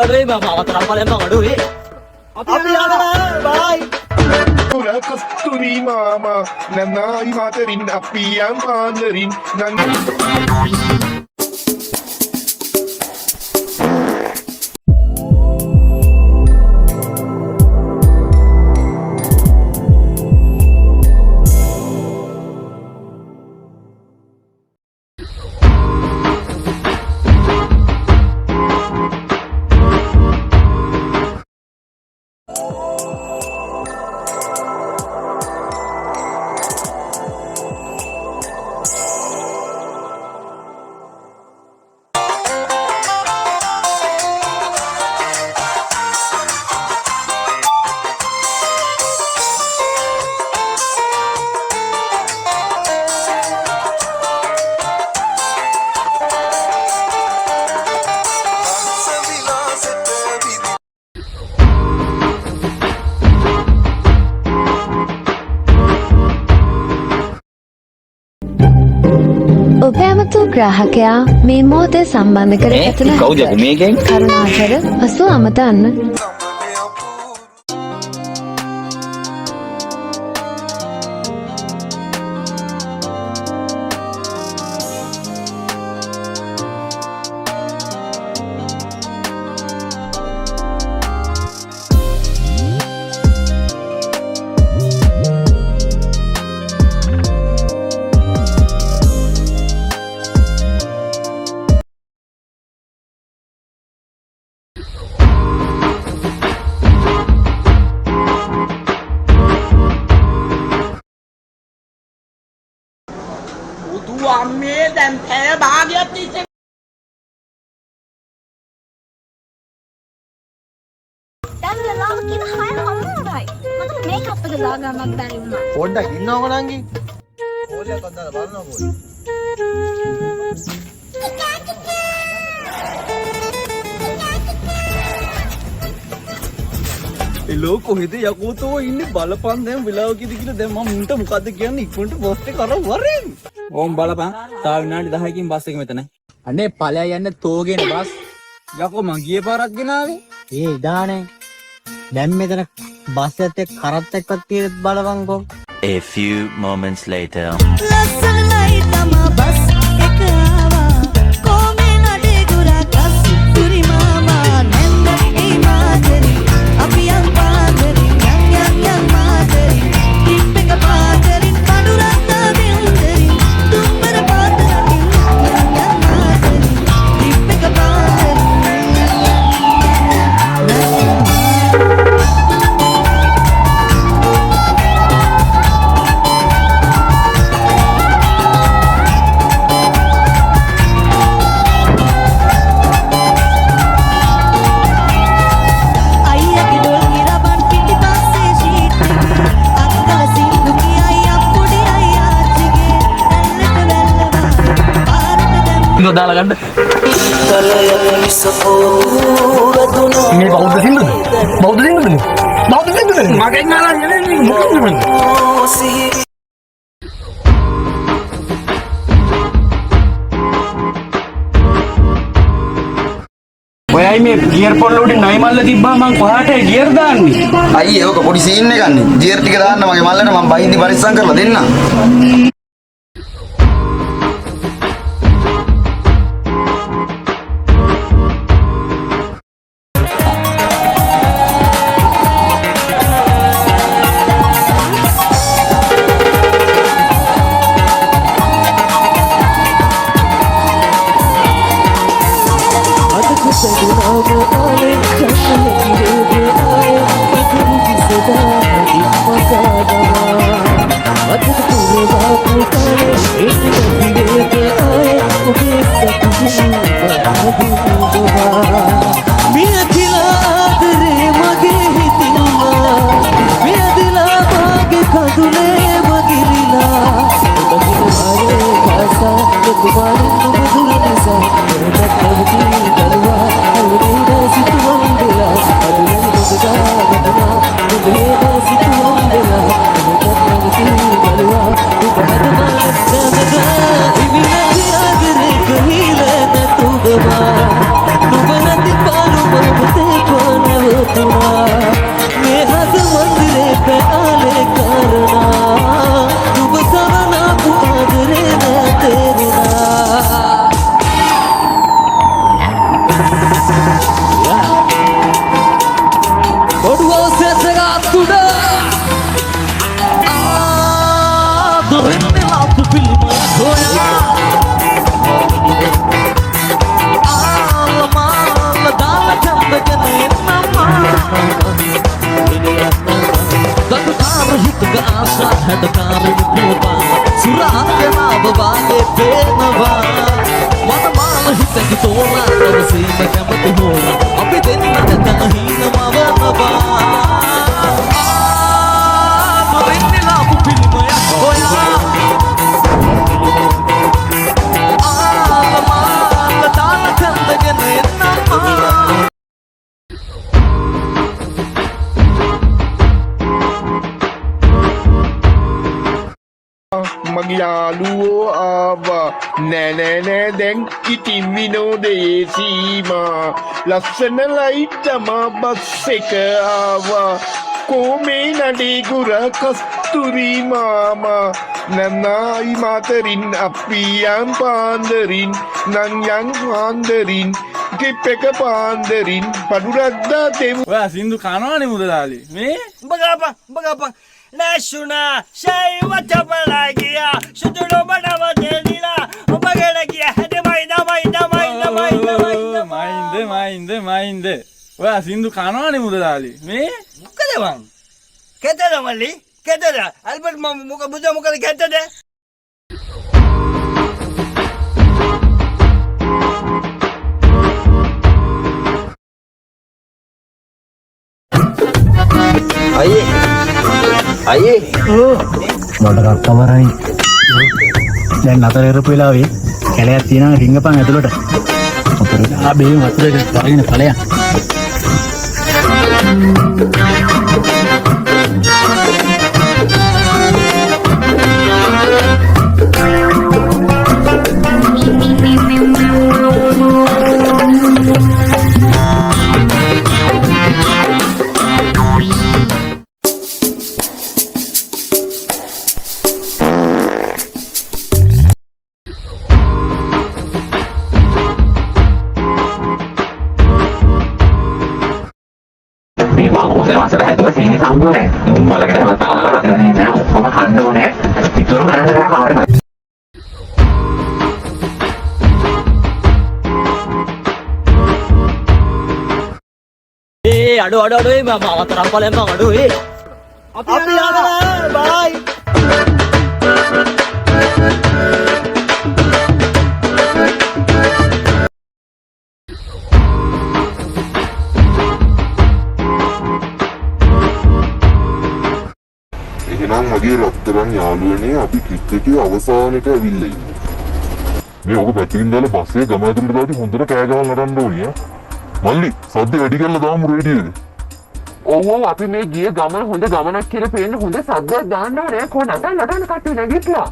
अरे बाबा तेरा पाले मगड़ू है अभी आ रहा है बाय Ora kasturi mama nanai materin appiam mandarin nan ඔබෑමතු ග්‍රාහකයා මේ මෝතේ සම්බන්ධ කර ඇතුළ කරුණාකර පසු අමතන්න. අම්මේ දැන් පැය භාගයක් තිස්සේ දැන් වෙලාව කියන 6 හම්බුනායි මට මේකප් එක දාගන්නත් බැරි වුණා පොඩ්ඩක් ඉන්නවක නංගි ඕලියක් අද්දාලා බලනවා පොඩි එලෝ කොහෙද යකෝතෝ ඉන්නේ බලපන් දැන් වෙලාව කීද කියලා දැන් මම මුන්ට මොකද්ද කියන්නේ ඉක්මනට බස් එක අර වරෙන් ඕම් බලපන් තා විනාඩි 10කින් බස් එක මෙතනයි අනේ ඵලයා යන්න තෝගෙන බස් යකෝ මං ගියේ පාරක් ගෙනාවේ ඒ දානේ දැන් මෙතන බස් එකත් කරත් එක්කත් තියෙත් බලවන්කෝ A few moments later ලස්සනයි තමා බස් එක ආවා කොමේ නඩේ ගුරා කස් පුරි මාමා නැන්ද ඒ මාදරි අපි යන් පාදරි යන් මාදරි ටිප් එක පාදරි කඩුරත් දෙන්දරි දුම්බර පාදරි යන් මාදරි ටිප් එක පාදරි ඉන්න දාලා ගන්න මේ බෞද්ධ සින්දුද මගෙන් නාලා නෙමෙයි මොකක්ද ඔයයි මේ ගියර් පොල්ල උඩින් නයි මල්ල තිබ්බා මං කොහාට ගියර් දාන්නේ අයියේ ඕක පොඩි සීන් එකක් නේ ගියර් ටික දාන්න මගේ මල්ලට මම බහින්දි පරිස්සම් කරලා දෙන්නම් Nuba natin paano හැඩකාරෙන පුවපා සුරාංගනාව වාගේ පේනවා මට මාම හිතකි තෝරා දවසේම කැමති හෝරා අපි දෙන්න නැතන හීනමවනවා නොවෙන්නේ ලාපු පිළිමයක් හොයා ආලමාල දාන කන්දගෙන එන්නවා මගේ යාළුවෝ ආවා නෑ දැන් ඉතින් විනෝදයේ සීමා ලස්සන ලයිට් තමා බස් එක ආවා කොමේ නඩේ ගුර කස්තුරි මාමා නනායි මාතරින් අපියන් පාන්දරින් නංයන් පාන්දරින් ගෙප් එක පාන්දරින් පඩුරද්දා දෙමු ඔයා සින්දු කනවනේ මුදලාලි මේ බගාපා නැසුනා ෂයිව චපලාගියා සුදුළු බඩව දෙලිලා ඔබගෙන ගිය හැදමයි මයින්ද ඔයා සින්දු කනවනේ මුදලාලි මේ මොකද වන් කෙතද මල්ලි කෙතද අල්බර්ට් මොකද කෙතද අයියේ මොඩරක් කවරයි දැන් අතර එරපු වෙලාවේ කැලයක් තියෙනවා රිංගපන් ඇතුළට අපේ බේ වතුරේ වරගෙන ඵලයක් අඩු මාතරම් පලෙන් අඩු අපි බයි එහෙනම් මගේ රත්තරන් යාළුවනේ අපි ට්‍රිප් එකේ අවසානයට ඇවිල්ලා ඉන්නේ. මේ ඔක පැත්තකින් දාලා බස්සේ ගම ඇතුළට දාලා හොඳට කෑ ගහලා නටන්න ඕනේ ඈ. මල්ලි සද්ද වැඩි කරලා දාමු රේඩියෝවේ. ඔව් අපි මේ ගිය ගමන හොඳ ගමනක් කියලා පේන්න හොඳ සද්දයක් දාන්න ඕනේ. කොහොමද නටන්න කට්ටිය නැගිටලා.